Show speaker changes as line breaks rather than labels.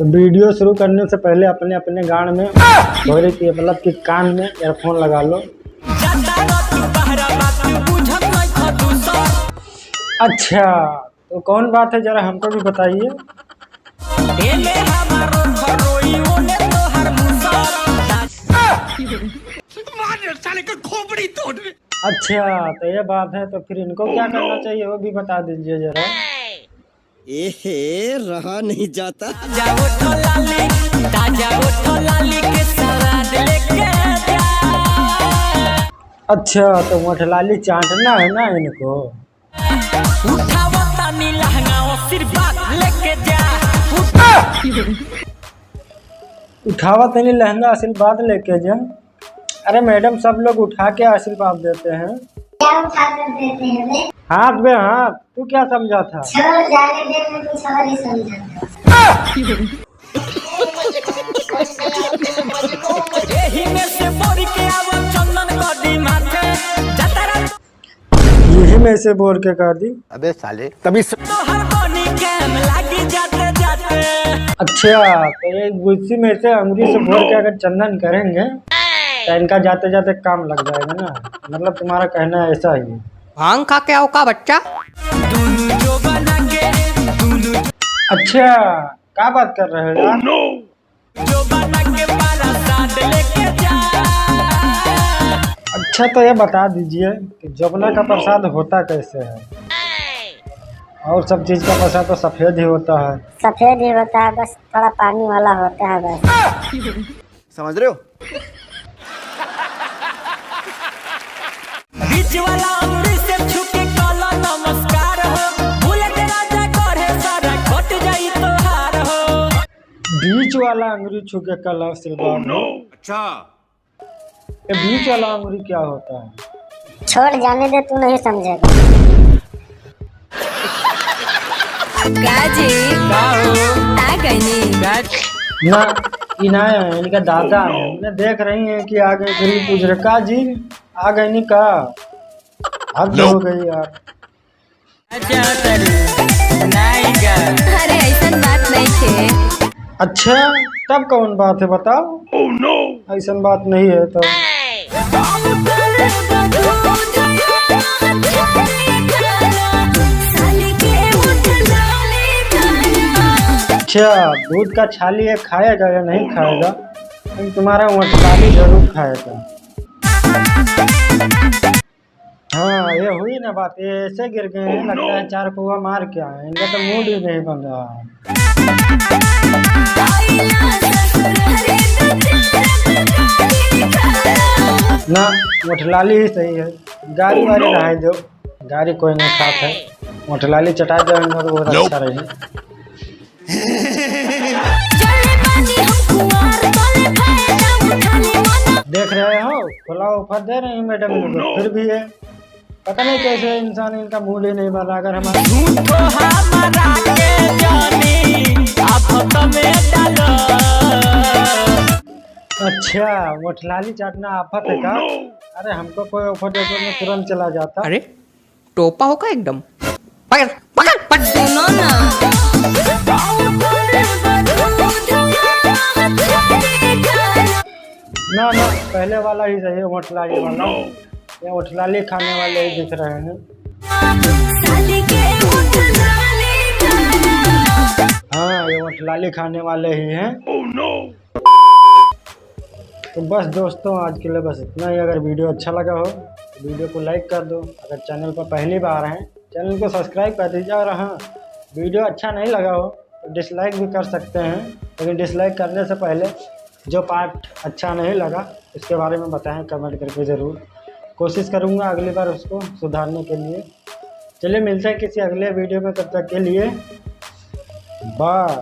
तो वीडियो शुरू करने से पहले अपने अपने गान में सॉरी की मतलब कि कान में ईयरफोन लगा लो। अच्छा तो कौन बात है जरा हमको भी बताइए। अच्छा तो ये बात है, तो फिर इनको क्या करना चाहिए वो भी बता दीजिए जरा।
एहे रहा नहीं जाता।
अच्छा तो मोठलाली चाटना है ना इनको। उठावा तनी लहंगा आशीर्वाद लेके जा। अरे मैडम सब लोग उठा के आशीर्वाद देते हैं।
क्या उठा कर देते हैं बे?
हाथ में हाथ। तू क्या समझा था?
छोड़ जाने दे, मैं कुछ और ही समझा था। यही में से बोर
के कर दी।
अबे साले तभी
अच्छा तो ये गुस्सी में से अंगुरी से बोर के अगर चंदन करेंगे तो इनका जाते जाते काम लग जाएगा ना। मतलब तुम्हारा कहना ऐसा ही है।
भांग खा के आओ का बच्चा।
अच्छा क्या बात कर रहे हो यार? अच्छा तो ये बता दीजिए कि जमुना का प्रसाद होता कैसे है? और सब चीज का प्रसाद तो सफेद ही होता है।
सफेद ही होता है, बस थोड़ा पानी वाला होता है बस।
समझ रहे हो?
बीच वाला अंगुरी से छुके काला नमस्कार हो, बुलेट राजा करे सारा कट जाई तोहार हो।
बीच वाला अंगुरी छू के कल आशीर्वाद हो।
अच्छा
ये बीच वाला अंगुरी क्या होता है?
छोड़ जाने दे, तू नहीं समझेगा।
ना इना है इनका दादा है। उन्हें देख रही हैं कि आगे गरीब पूछ रहे का जी आ गई नहीं का हद हो गई यार।
अरे ऐसा बात नहीं है।
अच्छा तब कौन बात है बताओ। ऐसा बात नहीं है तो अच्छा दूध का छाली है खाएगा या नहीं खाएगा? लेकिन तुम्हारा मोठलाली जरूर खाएगा। हाँ ये हुई ना बात। ये ऐसे गिर गए हैं लगता है 4 पौवा मार के आए। इनका तो मूड ही नहीं बन रहा है। ना मोठलाली ही सही है। गाड़ी वाली नहाई दो। गाड़ी कोई नहीं खाता है। मोठलाली चटा जाएंगे तो बहुत अच्छा रहेगा। देख रहे हो खुला ऑफर दे रहे हैं मैडम को, फिर भी है पता नहीं कैसे इंसान इनका मूड ही नहीं बन रहा। अगर हमारा अच्छा मोठलाली चाटना आफत है का? अरे हमको कोई ऑफर दे तो मैं तुरंत चला जाता।
अरे टोपा होगा एकदम। पकड़ पकड़ पकड़ सुनो ना।
ना ना पहले वाला ही सही है मोठलाली वाला। ये मोठलाली खाने वाले ही दिख रहे हैं। हाँ ये मोठलाली खाने वाले ही हैं। तो बस दोस्तों आज के लिए बस इतना ही। अगर वीडियो अच्छा लगा हो तो वीडियो को लाइक कर दो। अगर चैनल पर पहली बार हैं चैनल को सब्सक्राइब कर दीजिए। और हाँ वीडियो अच्छा नहीं लगा हो तो डिसलाइक भी कर सकते हैं। लेकिन डिसलाइक करने से पहले जो पार्ट अच्छा नहीं लगा इसके बारे में बताएं कमेंट करके ज़रूर। कोशिश करूँगा अगली बार उसको सुधारने के लिए। चलिए मिलते हैं किसी अगले वीडियो में, तब तक के लिए बाय।